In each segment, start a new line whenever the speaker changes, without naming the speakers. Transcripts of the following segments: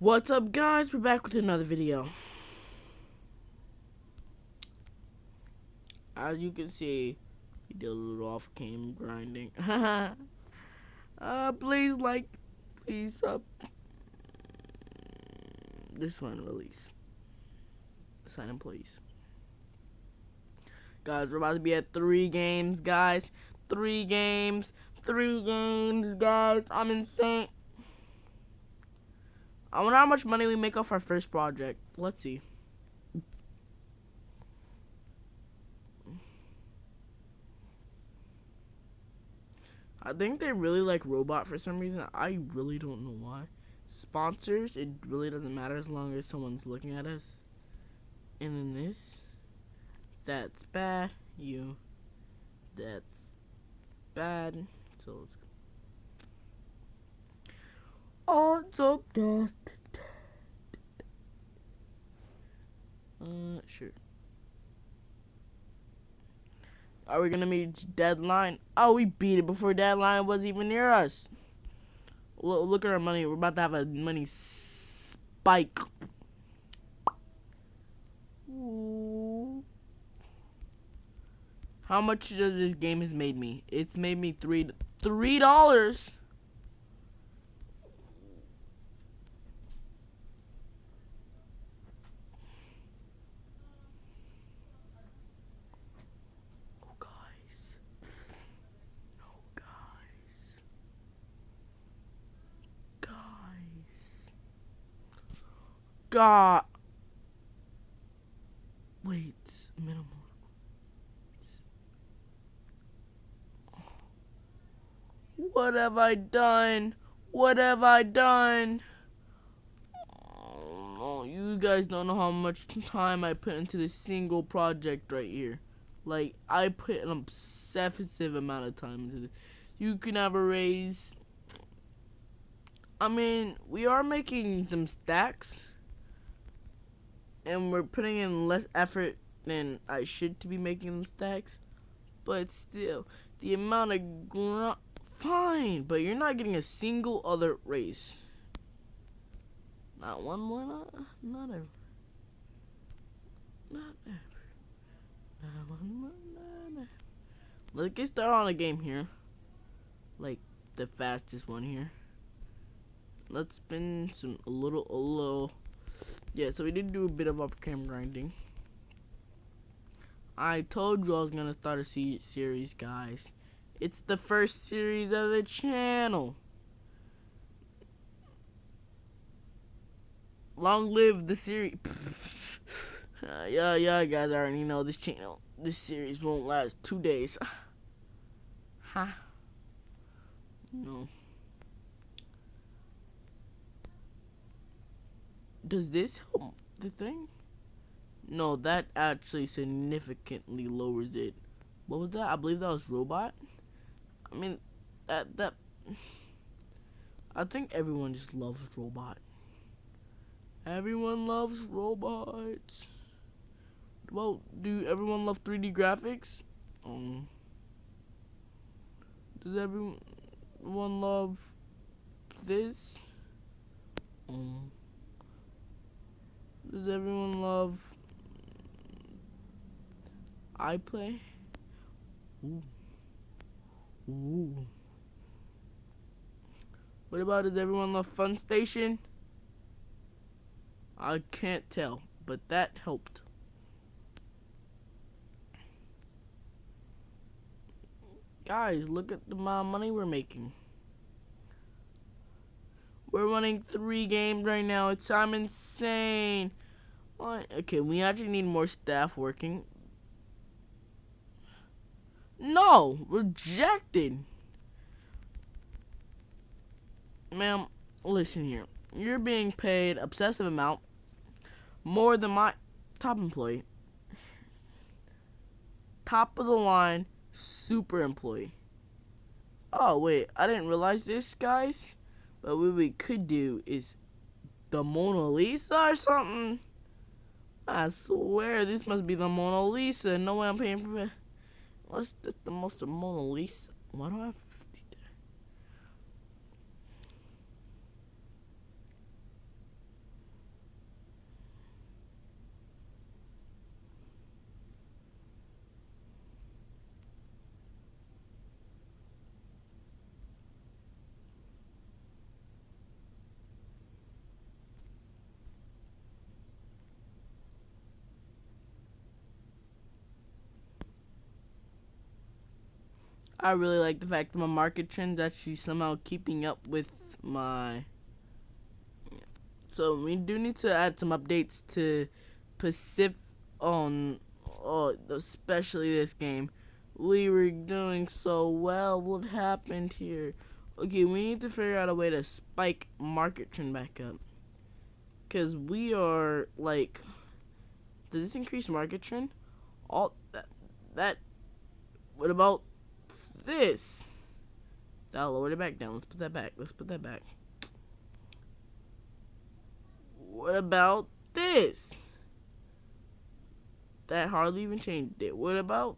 What's up, guys? We're back with another video. As you can see, we did a little off-cam grinding. Please like, please sub. This one release. Sign in, please. Guys, we're about to be at 3 games, guys. 3 games, guys. I'm insane. I wonder how much money we make off our first project. Let's see. I think they really like Robot for some reason. I really don't know why. Sponsors, it really doesn't matter as long as someone's looking at us. And then this. That's bad. That's bad. So let's go. On top dust. Sure. Are we gonna meet deadline? Oh, we beat it before deadline was even near us. Look at our money. We're about to have a money spike. Ooh. How much does this game has made me? It's made me $3. God. Wait, minimum. What have I done? What have I done? Oh, no, you guys don't know how much time I put into this single project right here. Like, I put an obsessive amount of time into this. You can have a raise. I mean, we are making them stacks. And we're putting in less effort than I should to be making them stacks. But still, the amount of fine, but you're not getting a single other raise. Not one more, not ever. Not ever. Not one more, not ever. Let's get started on a game here. Like the fastest one here. Let's spin a little. Yeah, so we did do a bit of off-cam grinding. I told you I was gonna start a series, guys. It's the first series of the channel. Long live the series. Yeah, guys already know this channel. This series won't last 2 days. Huh? No. Does this help the thing? No, that actually significantly lowers it. What was that? I believe that was Robot. I mean, that. I think everyone just loves Robot. Everyone loves robots. Well, do everyone love 3D graphics? Does everyone love this? Does everyone love iPlay? Ooh. What about, does everyone love Fun Station? I can't tell, but that helped. Guys, look at the amount of money we're making. We're running 3 games right now. I'm insane. Okay, we actually need more staff working. No, rejected. Ma'am, listen here. You're being paid obsessive amount more than my top employee. Top of the line, super employee. Oh, wait, I didn't realize this, guys. But what we could do is the Mona Lisa or something. I swear this must be the Mona Lisa. No way I'm paying for it. What's the most of Mona Lisa? Why do I have 50 there? I really like the fact that my market trends actually somehow keeping up with my. So we do need to add some updates to Pacific on, especially this game. We were doing so well. What happened here? Okay, we need to figure out a way to spike market trend back up. Cause we are like, does this increase market trend? All that. What about this? I'll lower it back down. Let's put that back. Let's put that back. What about this? That hardly even changed it. What about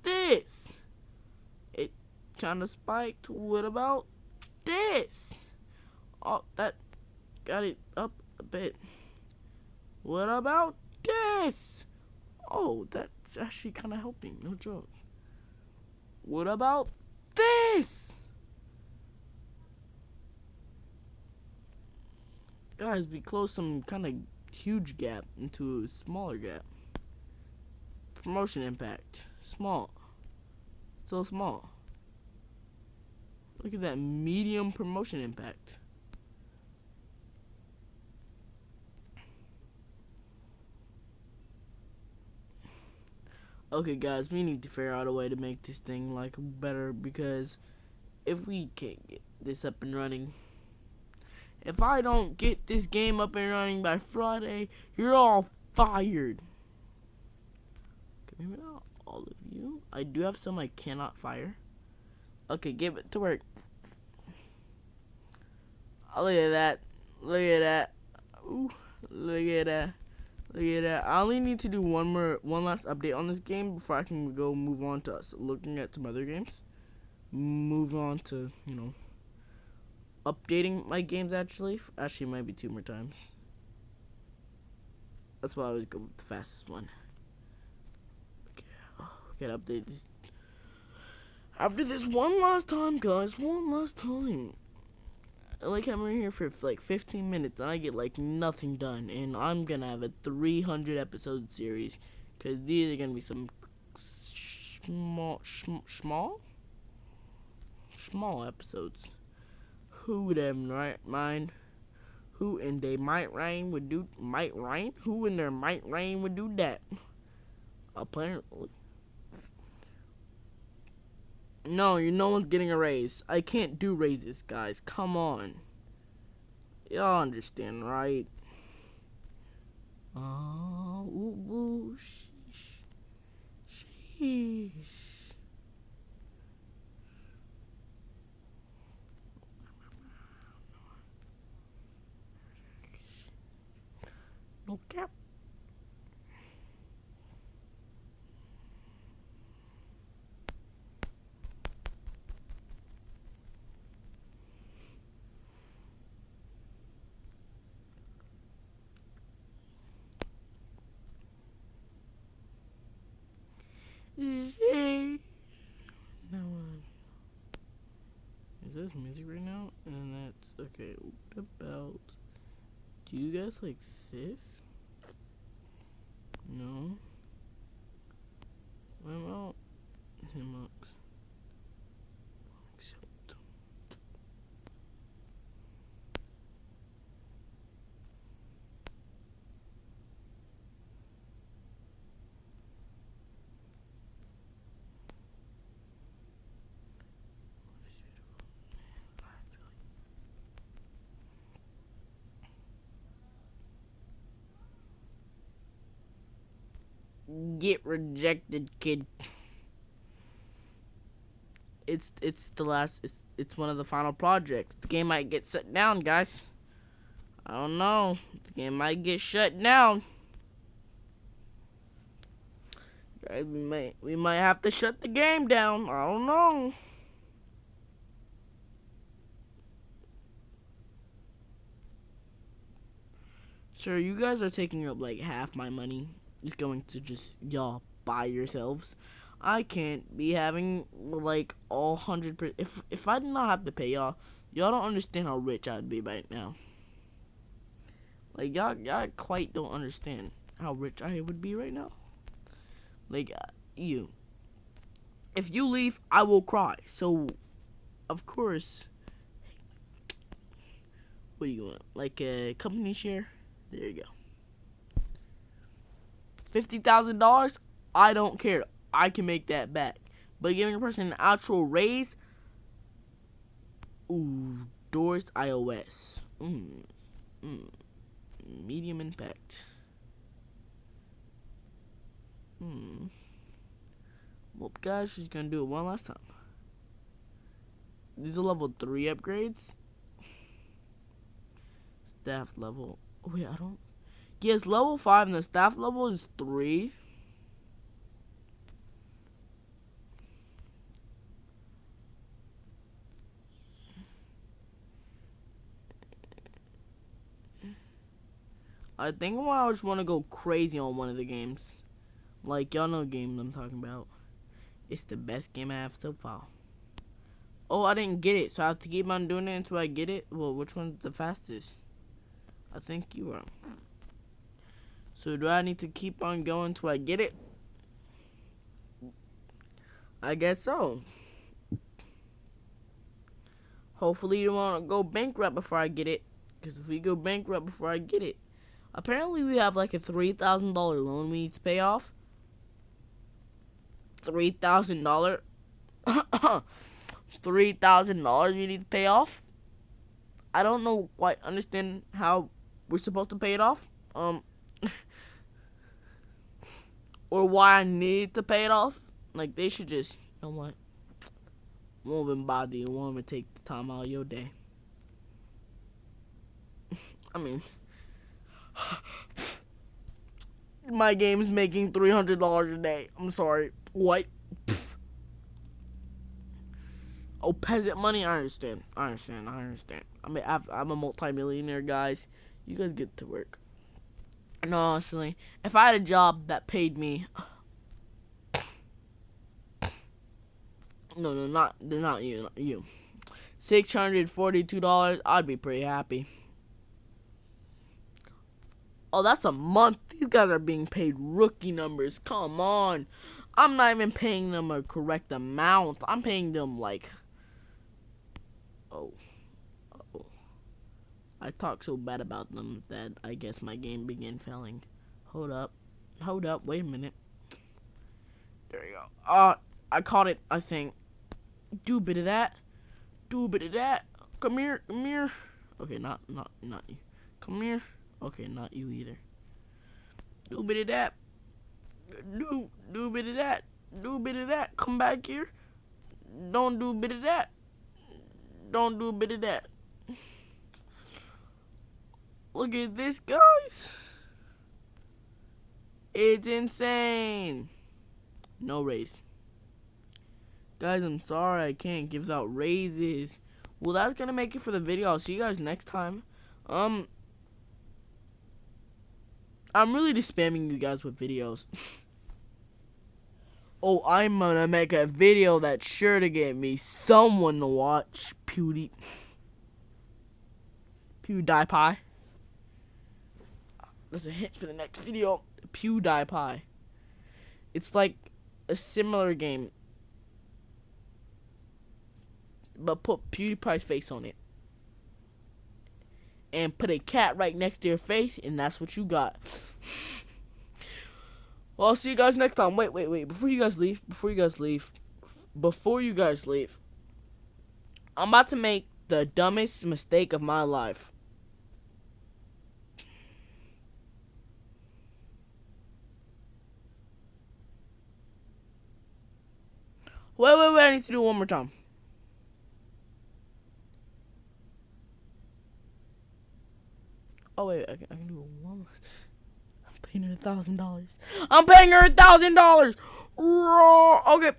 this? It kind of spiked. What about this? Oh, that got it up a bit. What about this? Oh, that's actually kind of helping. No joke. What about this? Guys, we closed some kind of huge gap into a smaller gap. Promotion impact. Small. So small. Look at that medium promotion impact. Okay, guys, we need to figure out a way to make this thing like better, because if we can't get this up and running, if I don't get this game up and running by Friday, you're all fired. Maybe not all of you. I do have some I cannot fire. Okay, give it to work. Oh, look at that. Look at that. Ooh, look at that. Look at that. I only need to do one last update on this game before I can go move on to looking at some other games. Move on to, updating my games actually. Actually, might be 2 more times. That's why I always go with the fastest one. Okay, gotta update this. After this one last time, guys. One last time. Like, I'm in here for like 15 minutes and I get like nothing done, and I'm gonna have a 300 episode series, because these are gonna be some small episodes. Who would have mind? Who in their might rain would do Who in their might rain would do that? Apparently. No, no one's getting a raise. I can't do raises, guys. Come on. Y'all understand, right? Oh, ooh, sheesh. Sheesh. No cap. Sheesh. No one. Is this music right now? And that's okay. What about? Do you guys like this? No. What about Himux? Get rejected, kid. It's the last. It's one of the final projects. The game might get shut down, guys. I don't know. The game might get shut down. Guys, we might have to shut the game down. I don't know. Sir, you guys are taking up like half my money. It's going to just y'all buy yourselves. I can't be having like all 100%. If I did not have to pay y'all don't understand how rich I'd be right now. Like y'all quite don't understand how rich I would be right now. Like you. If you leave, I will cry. So, of course, what do you want? Like a company share? There you go. $50,000? I don't care. I can make that back. But giving a person an actual raise, ooh, Doors iOS. Medium impact. Well, guys, she's gonna do it one last time. These are level 3 upgrades. Staff level. Oh, wait, I don't. Yes, level 5 and the staff level is 3. I think I just want to go crazy on one of the games. Like, y'all know the game I'm talking about. It's the best game I have so far. Oh, I didn't get it, so I have to keep on doing it until I get it. Well, which one's the fastest? I think you are. So do I need to keep on going until I get it? I guess so. Hopefully you won't go bankrupt before I get it. Because if we go bankrupt before I get it, apparently we have like a $3,000 loan we need to pay off. $3,000. $3,000 we need to pay off. I don't know quite understand how we're supposed to pay it off. Or why I need to pay it off. Like, they should just, you know what? Won't even bother you. Won't even take the time out of your day. I mean, my game's making $300 a day. I'm sorry. What? Oh, peasant money? I understand. I mean, I'm a multi-millionaire, guys. You guys get to work. No, honestly, if I had a job that paid me... No, not you, not you. $642, I'd be pretty happy. Oh, that's a month. These guys are being paid rookie numbers. Come on. I'm not even paying them a correct amount. I'm paying them like... Oh. I talk so bad about them that I guess my game began failing. Hold up. Wait a minute. There you go. I caught it, I think. Do a bit of that. Come here. Okay, not you. Come here. Okay, not you either. Do a bit of that. Do a bit of that. Come back here. Don't do a bit of that. Look at this, guys. It's insane. No raise. Guys, I'm sorry I can't give out raises. Well, that's gonna make it for the video. I'll see you guys next time. I'm really just spamming you guys with videos. Oh, I'm gonna make a video that's sure to get me someone to watch. PewDiePie. That's a hint for the next video. PewDiePie. It's like a similar game, but put PewDiePie's face on it. And put a cat right next to your face, and that's what you got. Well, I'll see you guys next time. Wait. Before you guys leave, I'm about to make the dumbest mistake of my life. Wait, I need to do it one more time. Oh, wait, I can do it one more. I'm paying her $1,000. Okay.